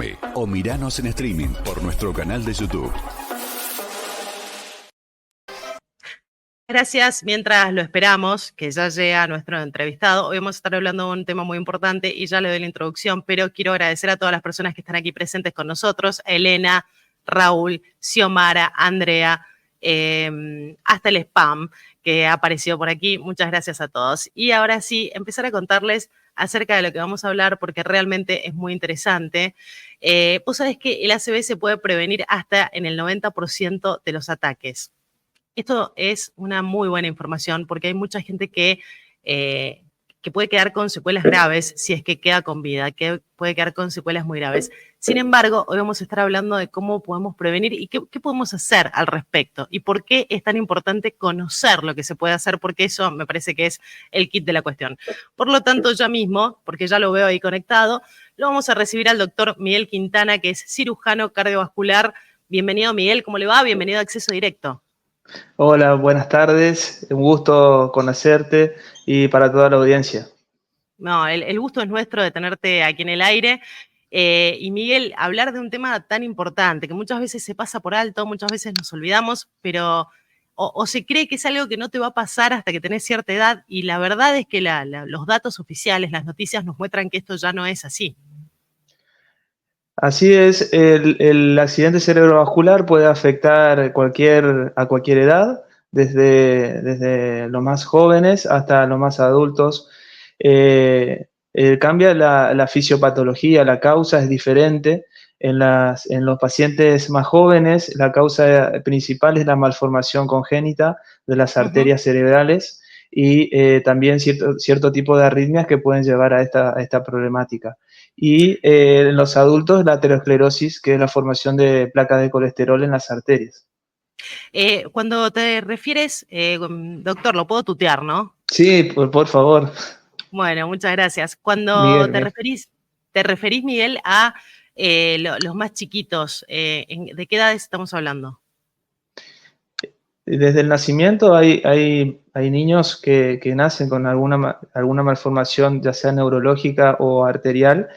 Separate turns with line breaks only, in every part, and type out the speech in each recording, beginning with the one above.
TV o miranos en streaming por nuestro canal de YouTube.
Gracias. Mientras lo esperamos, que ya llega nuestro entrevistado, hoy vamos a estar hablando de un tema muy importante y ya le doy la introducción, pero quiero agradecer a todas las personas que están aquí presentes con nosotros, a Elena, Raúl, Xiomara, Andrea, hasta el spam que ha aparecido por aquí. Muchas gracias a todos. Y ahora sí, empezar a contarles acerca de lo que vamos a hablar porque realmente es muy interesante. Vos sabés que el ACV se puede prevenir hasta en el 90% de los ataques. Esto es una muy buena información porque hay mucha gente que puede quedar con secuelas graves si es que queda con vida, que puede quedar con secuelas muy graves. Sin embargo, hoy vamos a estar hablando de cómo podemos prevenir y qué podemos hacer al respecto y por qué es tan importante conocer lo que se puede hacer, porque eso me parece que es el kit de la cuestión. Por lo tanto, ya mismo, porque ya lo veo ahí conectado, lo vamos a recibir al doctor Miguel Quintana, que es cirujano cardiovascular. Bienvenido, Miguel, ¿cómo le va? Bienvenido a Acceso Directo.
Hola, buenas tardes. Un gusto conocerte y para toda la audiencia.
No, el gusto es nuestro de tenerte aquí en el aire. Y Miguel, hablar de un tema tan importante que muchas veces se pasa por alto, muchas veces nos olvidamos, pero o se cree que es algo que no te va a pasar hasta que tenés cierta edad y la verdad es que los datos oficiales, las noticias nos muestran que esto ya no es así.
Así es, el accidente cerebrovascular puede afectar a cualquier edad, desde los más jóvenes hasta los más adultos. Cambia la fisiopatología, la causa es diferente. En los pacientes más jóvenes, la causa principal es la malformación congénita de las arterias cerebrales y también cierto tipo de arritmias que pueden llevar a esta problemática. Y en los adultos, la aterosclerosis, que es la formación de placas de colesterol en las arterias.
Cuando te refieres, doctor, lo puedo tutear, ¿no?
Sí, por favor.
Bueno, muchas gracias. Cuando
Miguel,
te referís, Miguel, a los más chiquitos, ¿de qué edades estamos hablando?
desde el nacimiento hay niños que nacen con alguna malformación, ya sea neurológica o arterial,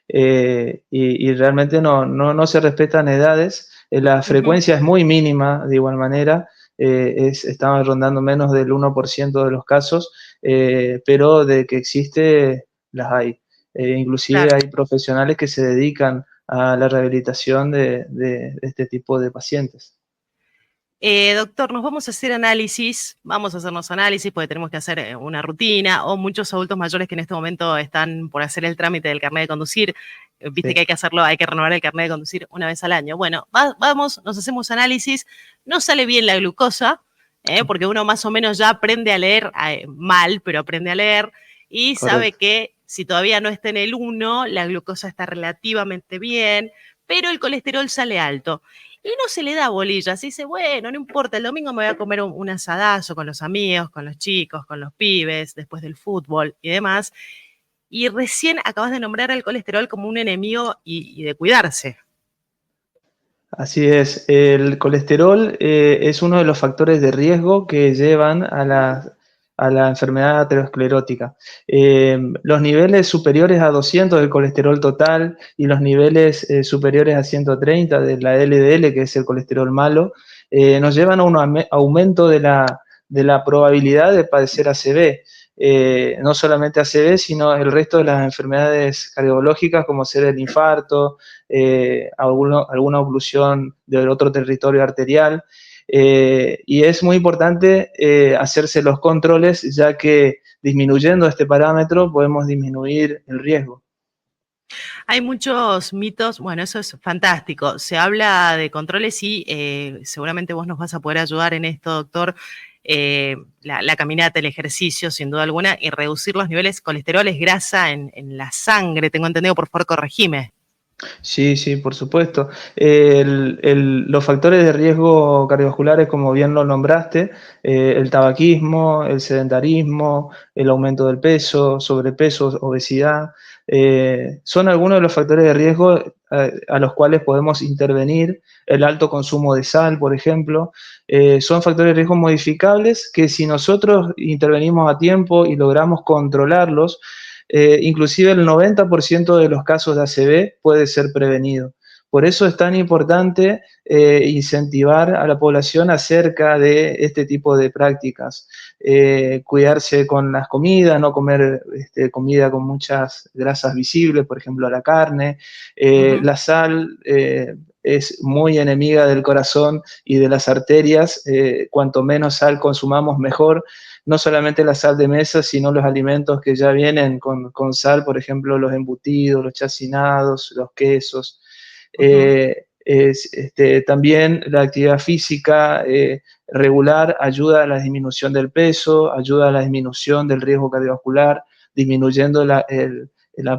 y realmente no se respetan edades. La frecuencia es muy mínima, de igual manera, estamos rondando menos del 1% de los casos, pero de que existe, las hay. Inclusive
Claro.
hay profesionales que se dedican a la rehabilitación de este tipo de pacientes.
Doctor, nos vamos a hacer análisis, vamos a hacernos análisis porque tenemos que hacer una rutina o muchos adultos mayores que en este momento están por hacer el trámite del carnet de conducir. Viste
Sí.
que hay que hacerlo, hay que renovar el carnet de conducir una vez al año. Bueno, vamos, nos hacemos análisis, no sale bien la glucosa, porque uno más o menos ya aprende a leer, mal, pero aprende a leer y sabe
Correcto.
que si todavía no está en el 1, la glucosa está relativamente bien, pero el colesterol sale alto. Y no se le da bolillas, dice, bueno, no importa, el domingo me voy a comer un asadazo con los amigos, con los chicos, con los pibes, después del fútbol y demás. Y recién acabas de nombrar al colesterol como un enemigo y de cuidarse.
Así es, el colesterol es uno de los factores de riesgo que llevan a la enfermedad aterosclerótica. Los niveles superiores a 200 del colesterol total y los niveles superiores a 130 de la LDL, que es el colesterol malo, nos llevan a un aumento de la probabilidad de padecer ACV. No solamente ACV, sino el resto de las enfermedades cardiológicas, como ser el infarto, alguna oclusión del otro territorio arterial. Y es muy importante hacerse los controles, ya que disminuyendo este parámetro podemos disminuir el riesgo.
Hay muchos mitos, bueno, eso es fantástico. Se habla de controles y seguramente vos nos vas a poder ayudar en esto, doctor. La caminata, el ejercicio, sin duda alguna, y reducir los niveles de colesterol, grasa en la sangre, tengo entendido, por favor, corregime.
Sí, sí, por supuesto. Los factores de riesgo cardiovasculares, como bien lo nombraste, el tabaquismo, el sedentarismo, el aumento del peso, sobrepeso, obesidad, son algunos de los factores de riesgo a los cuales podemos intervenir. El alto consumo de sal, por ejemplo, son factores de riesgo modificables que si nosotros intervenimos a tiempo y logramos controlarlos, inclusive el 90% de los casos de ACV puede ser prevenido. Por eso es tan importante incentivar a la población acerca de este tipo de prácticas. Cuidarse con las comidas, no comer comida con muchas grasas visibles, por ejemplo la carne. La sal es muy enemiga del corazón y de las arterias. Cuanto menos sal consumamos, mejor. No solamente la sal de mesa, sino los alimentos que ya vienen con sal, por ejemplo los embutidos, los chacinados, los quesos. También la actividad física regular ayuda a la disminución del peso, ayuda a la disminución del riesgo cardiovascular, disminuyendo la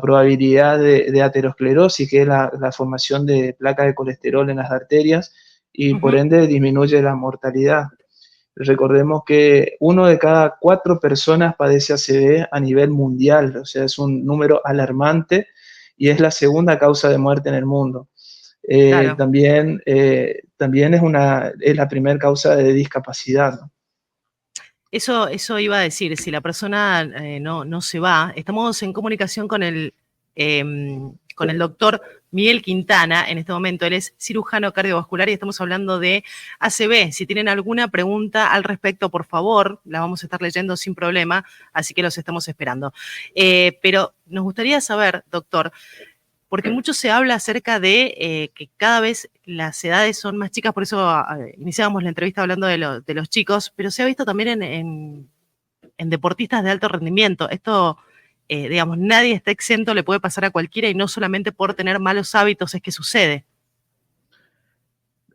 probabilidad de aterosclerosis, que es la formación de placas de colesterol en las arterias, y por ende disminuye la mortalidad. Recordemos que 1 de cada 4 personas padece ACV a nivel mundial, o sea, es un número alarmante y es la segunda causa de muerte en el mundo.
Claro.
También es la primera causa de discapacidad, ¿no?
Eso iba a decir, si la persona no se va, estamos en comunicación con el doctor Miguel Quintana en este momento. Él es cirujano cardiovascular y estamos hablando de ACV. Si tienen alguna pregunta al respecto, por favor, la vamos a estar leyendo sin problema, así que los estamos esperando. Pero nos gustaría saber, doctor, porque mucho se habla acerca de que cada vez las edades son más chicas, por eso iniciábamos la entrevista hablando de los chicos, pero se ha visto también en deportistas de alto rendimiento. Esto, digamos, nadie está exento, le puede pasar a cualquiera y no solamente por tener malos hábitos es que sucede.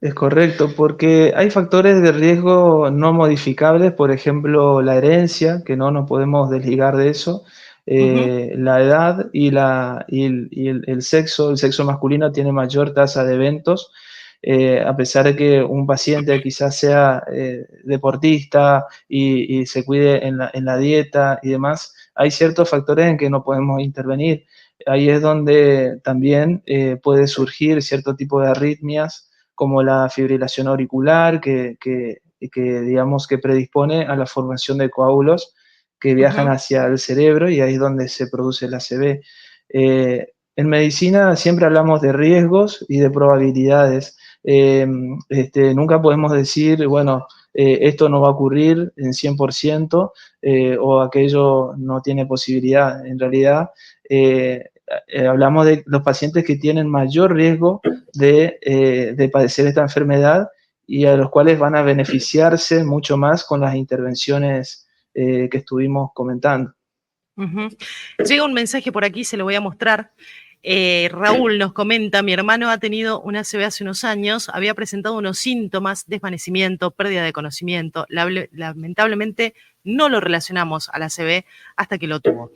Es correcto, porque hay factores de riesgo no modificables, por ejemplo, la herencia, que no nos podemos desligar de eso, la edad y el sexo masculino tiene mayor tasa de eventos, a pesar de que un paciente quizás sea deportista y se cuide en la dieta y demás, hay ciertos factores en que no podemos intervenir. Ahí es donde también puede surgir cierto tipo de arritmias, como la fibrilación auricular, que digamos que predispone a la formación de coágulos que viajan hacia el cerebro, y ahí es donde se produce el ACV. En medicina siempre hablamos de riesgos y de probabilidades. Nunca podemos decir, bueno, esto no va a ocurrir en 100%, o aquello no tiene posibilidad. En realidad, hablamos de los pacientes que tienen mayor riesgo de padecer esta enfermedad y a los cuales van a beneficiarse mucho más con las intervenciones que estuvimos comentando.
Llega un mensaje por aquí, se lo voy a mostrar. Raúl nos comenta: mi hermano ha tenido un ACV hace unos años, había presentado unos síntomas, desvanecimiento, pérdida de conocimiento. Lamentablemente no lo relacionamos al ACV hasta que lo tuvo.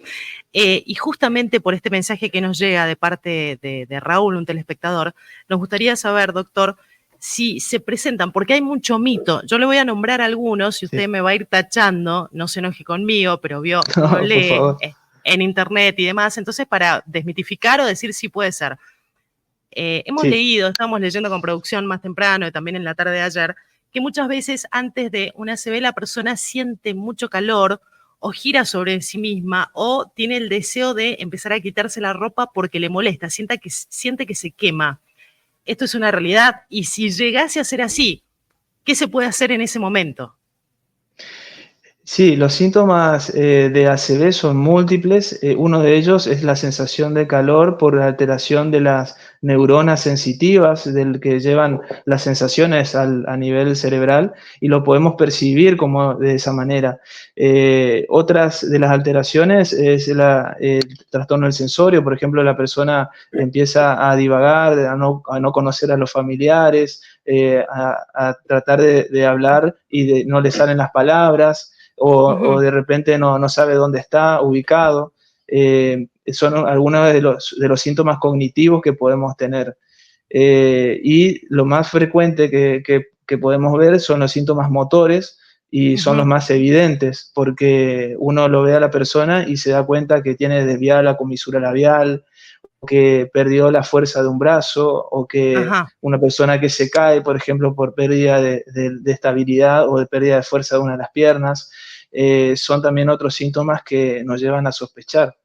Y justamente por este mensaje que nos llega de parte de Raúl, un telespectador, nos gustaría saber, doctor, si se presentan, porque hay mucho mito. Yo le voy a nombrar algunos y usted me va a ir tachando, no se enoje conmigo, pero uno lee en internet y demás, entonces para desmitificar o decir si puede ser. Hemos leído, estamos leyendo con producción más temprano y también en la tarde de ayer, que muchas veces antes de una ACV la persona siente mucho calor o gira sobre sí misma o tiene el deseo de empezar a quitarse la ropa porque le molesta, siente que se quema. Esto es una realidad, y si llegase a ser así, ¿qué se puede hacer en ese momento?
Sí, los síntomas de ACV son múltiples. Uno de ellos es la sensación de calor por la alteración de las neuronas sensitivas del que llevan las sensaciones a nivel cerebral, y lo podemos percibir como de esa manera. Otras de las alteraciones es el trastorno del sensorio. Por ejemplo, la persona empieza a divagar, a no conocer a los familiares, a tratar de hablar y no le salen las palabras. O de repente no sabe dónde está ubicado. Son algunos de los síntomas cognitivos que podemos tener. Y lo más frecuente que podemos ver son los síntomas motores, y son los más evidentes, porque uno lo ve a la persona y se da cuenta que tiene desviada la comisura labial, o que perdió la fuerza de un brazo, o que una persona que se cae, por ejemplo, por pérdida de estabilidad o de pérdida de fuerza de una de las piernas. Son también otros síntomas que nos llevan a sospechar.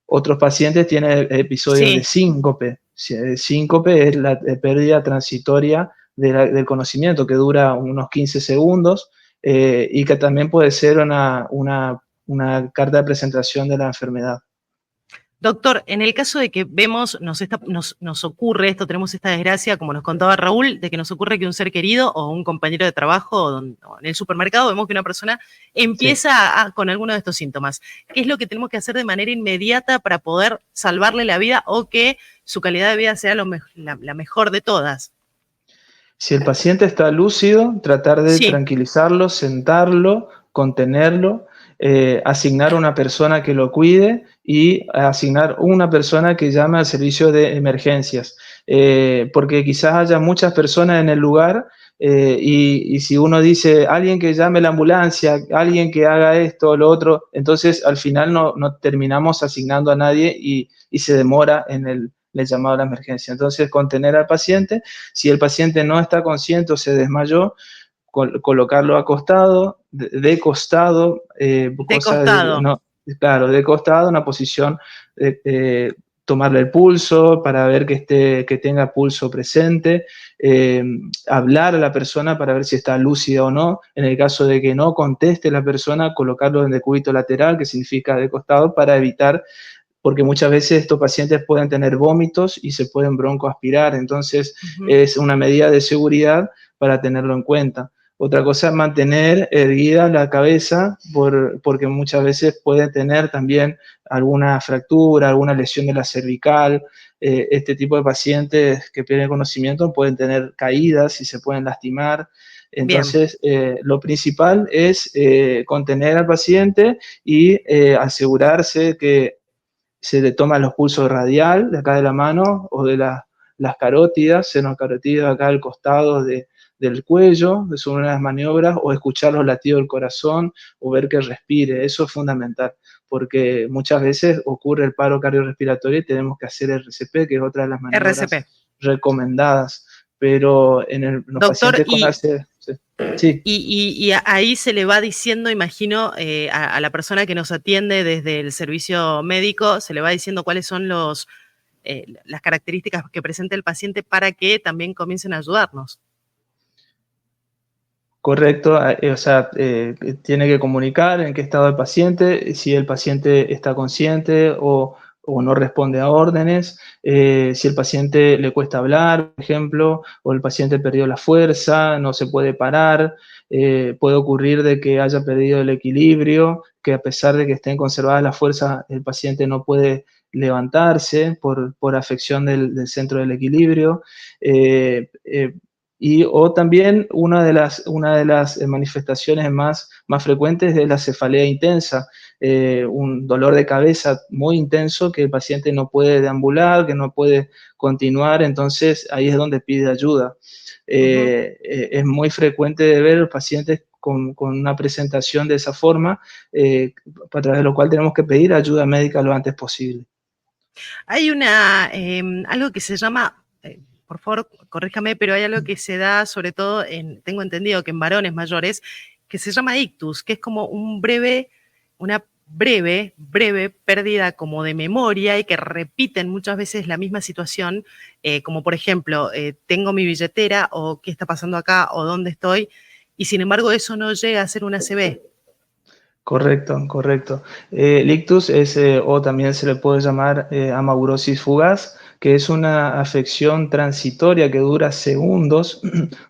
Otros pacientes tienen episodios de síncope. Síncope es la pérdida transitoria del conocimiento que dura unos 15 segundos y que también puede ser una carta de presentación de la enfermedad.
Doctor, en el caso de que vemos, nos ocurre esto, tenemos esta desgracia, como nos contaba Raúl, de que nos ocurre que un ser querido o un compañero de trabajo o en el supermercado vemos que una persona empieza con alguno de estos síntomas. ¿Qué es lo que tenemos que hacer de manera inmediata para poder salvarle la vida o que su calidad de vida sea la mejor de todas?
Si el paciente está lúcido, tratar de tranquilizarlo, sentarlo, contenerlo, asignar una persona que lo cuide y asignar una persona que llame al servicio de emergencias, porque quizás haya muchas personas en el lugar y si uno dice alguien que llame la ambulancia, alguien que haga esto o lo otro, entonces al final no terminamos asignando a nadie y se demora en el llamado a la emergencia. Entonces, contener al paciente. Si el paciente no está consciente o se desmayó, colocarlo acostado, de costado, claro, de costado, una posición, tomarle el pulso para ver que tenga pulso presente, hablar a la persona para ver si está lúcida o no. En el caso de que no conteste la persona, colocarlo en decúbito lateral, que significa de costado, para evitar, porque muchas veces estos pacientes pueden tener vómitos y se pueden broncoaspirar, entonces es una medida de seguridad para tenerlo en cuenta. Otra cosa es mantener erguida la cabeza, porque muchas veces puede tener también alguna fractura, alguna lesión de la cervical. Este tipo de pacientes que pierden conocimiento pueden tener caídas y se pueden lastimar. Entonces, lo principal es contener al paciente y asegurarse que se le toman los pulsos radial de acá de la mano o de las carótidas, seno carotidas acá al costado del cuello, de sobre unas maniobras, o escuchar los latidos del corazón o ver que respire. Eso es fundamental, porque muchas veces ocurre el paro cardiorrespiratorio y tenemos que hacer RCP, que es otra de las maniobras recomendadas. Pero en los
Doctor,
pacientes con ACV, sí.
Y ahí se le va diciendo, imagino, a la persona que nos atiende desde el servicio médico, se le va diciendo cuáles son las características que presenta el paciente para que también comiencen a ayudarnos.
Correcto, o sea, tiene que comunicar en qué estado el paciente, si el paciente está consciente o no responde a órdenes, si el paciente le cuesta hablar, por ejemplo, o el paciente perdió la fuerza, no se puede parar, puede ocurrir de que haya perdido el equilibrio, que a pesar de que estén conservadas las fuerzas, el paciente no puede levantarse por afección del centro del equilibrio. O también una de las manifestaciones más frecuentes es la cefalea intensa, un dolor de cabeza muy intenso que el paciente no puede deambular, que no puede continuar, entonces ahí es donde pide ayuda. Es muy frecuente de ver pacientes con una presentación de esa forma, a través de lo cual tenemos que pedir ayuda médica lo antes posible.
Hay algo que se llama... por favor, corríjame, pero hay algo que se da sobre todo, tengo entendido que en varones mayores, que se llama ictus, que es como una breve pérdida como de memoria y que repiten muchas veces la misma situación, como por ejemplo, tengo mi billetera o qué está pasando acá o dónde estoy, y sin embargo eso no llega a ser una ACV.
Correcto. El ictus o también se le puede llamar amaurosis fugaz, que es una afección transitoria que dura segundos,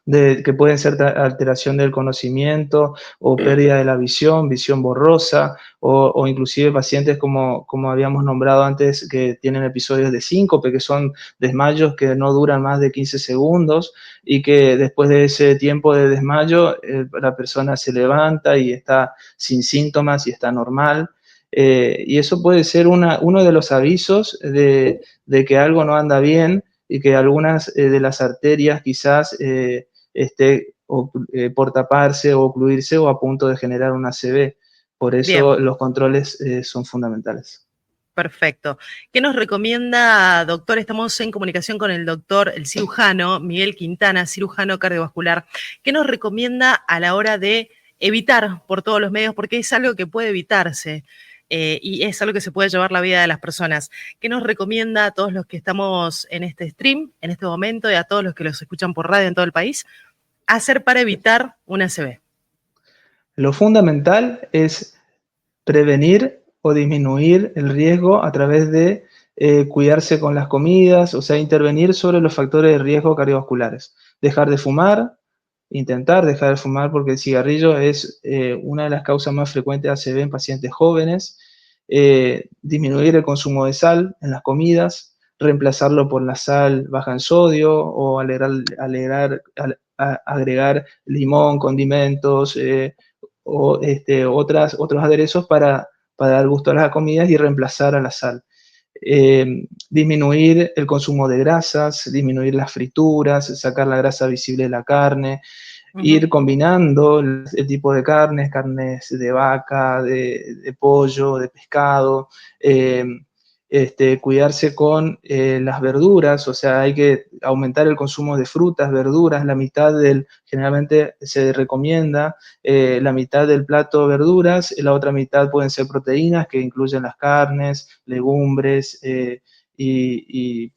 que pueden ser alteración del conocimiento o pérdida de la visión borrosa, o inclusive pacientes como habíamos nombrado antes, que tienen episodios de síncope, que son desmayos que no duran más de 15 segundos y que después de ese tiempo de desmayo la persona se levanta y está sin síntomas y está normal. Y eso puede ser uno de los avisos de que algo no anda bien y que algunas de las arterias quizás esté por taparse o ocluirse o a punto de generar una ACV. Por eso los controles son fundamentales.
Perfecto. ¿Qué nos recomienda, doctor? Estamos en comunicación con el doctor, el cirujano Miguel Quintana, cirujano cardiovascular. ¿Qué nos recomienda a la hora de evitar por todos los medios? Porque es algo que puede evitarse. y es algo que se puede llevar la vida de las personas. ¿Qué nos recomienda a todos los que estamos en este stream, en este momento, y a todos los que los escuchan por radio en todo el país, hacer para evitar una ACV?
Lo fundamental es prevenir o disminuir el riesgo a través de cuidarse con las comidas, o sea, intervenir sobre los factores de riesgo cardiovasculares. Dejar de fumar, intentar dejar de fumar porque el cigarrillo es una de las causas más frecuentes de ACV en pacientes jóvenes. Disminuir el consumo de sal en las comidas, reemplazarlo por la sal baja en sodio o agregar limón, condimentos, o otros aderezos para dar gusto a las comidas y reemplazar a la sal. Disminuir el consumo de grasas, disminuir las frituras, sacar la grasa visible de la carne, ir combinando el tipo de carnes de vaca, de pollo, de pescado, cuidarse con las verduras, o sea, hay que aumentar el consumo de frutas, verduras, generalmente se recomienda la mitad del plato verduras, la otra mitad pueden ser proteínas que incluyen las carnes, legumbres y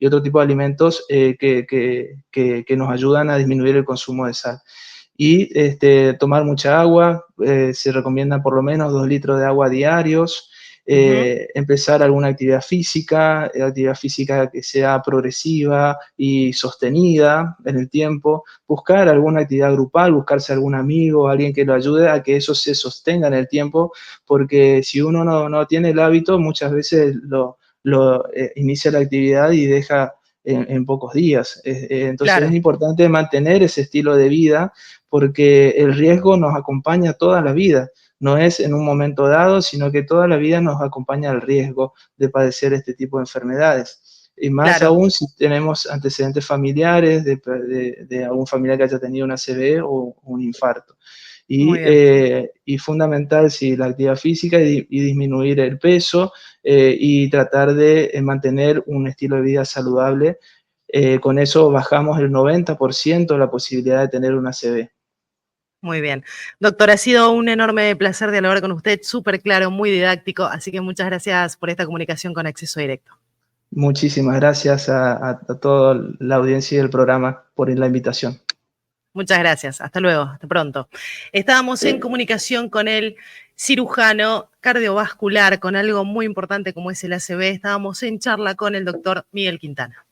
otro tipo de alimentos que nos ayudan a disminuir el consumo de sal. Y tomar mucha agua, se recomiendan por lo menos 2 litros de agua diarios. Empezar alguna actividad física que sea progresiva y sostenida en el tiempo, buscar alguna actividad grupal, buscarse algún amigo, alguien que lo ayude a que eso se sostenga en el tiempo, porque si uno no tiene el hábito, muchas veces inicia la actividad y deja en pocos días. Entonces es importante mantener ese estilo de vida porque el riesgo nos acompaña toda la vida. No es en un momento dado, sino que toda la vida nos acompaña el riesgo de padecer este tipo de enfermedades. Y más aún si tenemos antecedentes familiares de algún familiar que haya tenido una ACV o un infarto. Y fundamental, sí, la actividad física y disminuir el peso y tratar de mantener un estilo de vida saludable. Con eso bajamos el 90% de la posibilidad de tener una ACV.
Muy bien. Doctor, ha sido un enorme placer dialogar con usted, súper claro, muy didáctico, así que muchas gracias por esta comunicación con Acceso Directo.
Muchísimas gracias a toda la audiencia del programa por la invitación.
Muchas gracias, hasta luego, hasta pronto. Estábamos en comunicación con el cirujano cardiovascular, con algo muy importante como es el ACV. Estábamos en charla con el doctor Miguel Quintana.